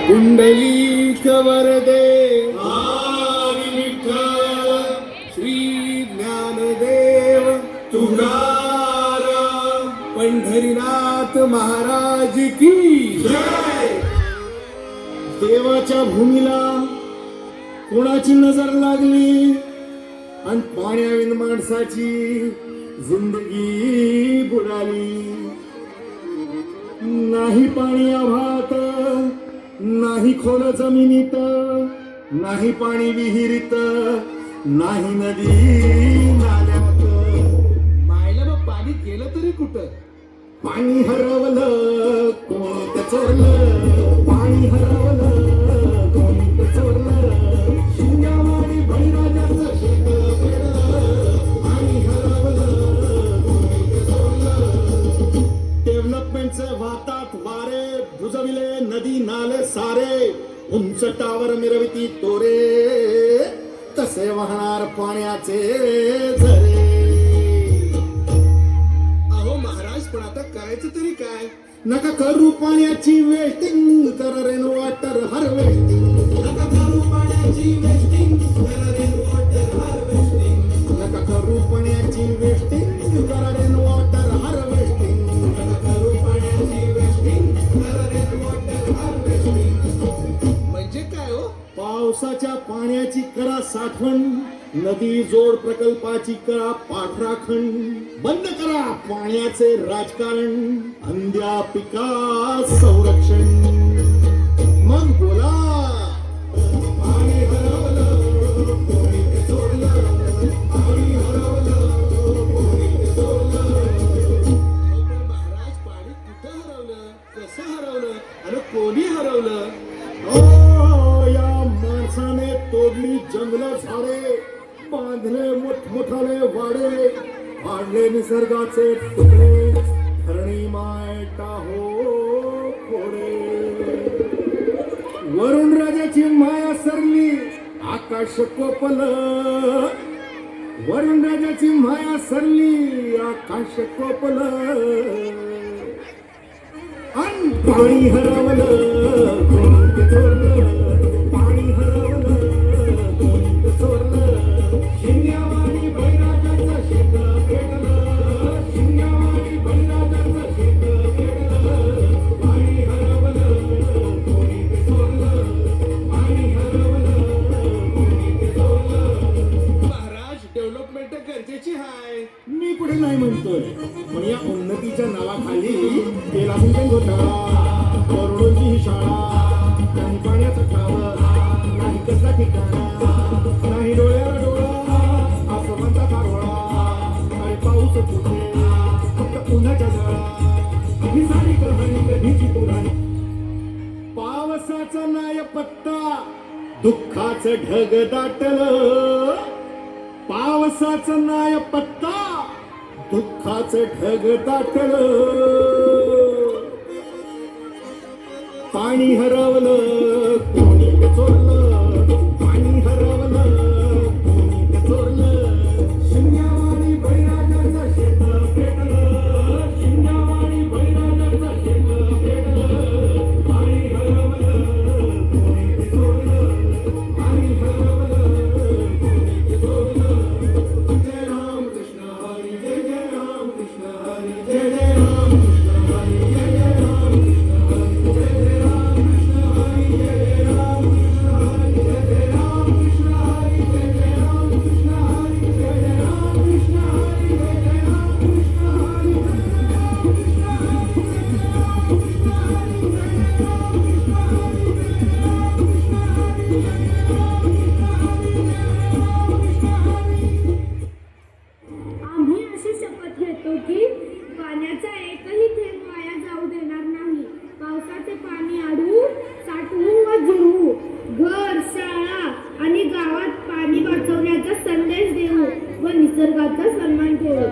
पुंडलिक वरदे हरी विठ्ठल श्री ज्ञानदेव तुकाराम पंढरीनाथ महाराज की जय. देवाच्या भूमीला कोणाची नजर लागली आणि पाण्याविन माणसाची जिंदगी बुडाली. नाही पाणी आभात, नाही खोल जमिनीत, नाही पाणी विहिरीत, नाही नदी नाल्यात. मायला मग पाणी केलं तरी कुठं? पाणी हरवलं कोण चोरलं, पाणी हरवलं कोण चोरलं. शिंगावाडी बळीराजाचं शेत पेरलं, पाणी हरवलं कोण चोरलं. डेव्हलपमेंटचे वाहतात वारे, बुजविले नदी नाले सारे. उंच टावर मिरविती तोरे, तसे वाहणार पाण्याचे झरे. अहो महाराज, पण आता करायचं तरी काय? नका करू पाण्याची वेस्टिंग, कर रेन वॉटर हार्वेस्टिंग. नका करू पाण्याची वेस्टिंग, कर रेन वॉटर हार्वेस्टिंग. नका करू पाण्याची वेस्टिंग, कर रेन वॉटर हार्वेस्टिंग. नका करू पाण्याची वेस्टिंग, कर रेन वॉटर हार्वेस्टिंग. म्हणजे काय हो? पावसाच्या पाण्याची करा साठवण, नदी जोड प्रकल्पाची करा पाठराखण. बंद करा पाण्याचे राजकारण, अंध्या पिका संरक्षण. मग बोला. पाणी हरवलं कोणी चोरलं, पाणी हरवलं कोणी चोरलं. महाराज, पाणी कुठं हरवलं, कसं हरवलं आणि कोणी हरवलं? या माणसाने तोडली जंगल झाडे, बांधले मोठमोठाले वाडे, फाडले निसर्गाचे तुकडे. धरणी माय टाहो फोडे. वरुण राजाची माया सरली, आकाश कोपल. वरुण राजाची माया सरली, आकाश कोपल. आणि पाणी हरवलं कोणी चोरलं, पाणी हरवलं कोणी चोरलं. शिंगावाडी बळीराजाचं शेत पेटलं, शिंगावाडी बळीराजाचं शेत पेटलं. पाणी हरवलं कोणी चोरलं, पाणी हरवलं कोणी चोरलं. महाराज, डेव्हलपमेंट गरजेची आहे. मी कुठे नाही म्हणतोय, पण या उन्नतीच्या नावाखाली केला म्हणजे घोटाळा. करोडोंची ही शाळा, नाही पाण्याचं ठावं, नाही कसला ठिकाणा, नाही डोळ्याला डोळा, असं म्हणता कारवळा. आणि पाऊस कुठे, फक्त उन्हाच्या जळा. ही सारी कहाणी कधीची पुराणी. पावसाचा नाय पत्ता, दुःखाचं ढग दाटलं. पावसाचा नाय पत्ता, दुःखाचं ढग दाटलं. पाणी हरवलं कोणी चोरलं, पाणी हरवलं कोणी चोरलं. शिंगावाडी बळीराजाचं शेत पेटलं, शिंगावाडी बळीराजाचं शेत पेटलं. पाणी हरवलं कोणी चोरलं, पाणी हरवलं कोणी चोरलं. जय राम कृष्ण हरी, जय जय राम कृष्ण हरी, जय जय राम कृष्ण हरी, जय जय राम कृष्ण हरी, जय जय राम कृष्ण हरी, जय जय राम कृष्ण हरी, जय जय राम कृष्ण हरी, जय जय राम कृष्ण हरी, जय जय राम कृष्ण हरी, जय जय राम कृष्ण हरी, जय आम्ही अशी शपथ घेतो की पाण्याचा एकही थेंब वाया जाऊ देणार नाही. पावसाचे पाणी अडवू, साठवू व जिरवू. घर, शाळा आणि गावात पाणी वाचवण्याचा संदेश देऊ व निसर्गाचा सन्मान ठेवू.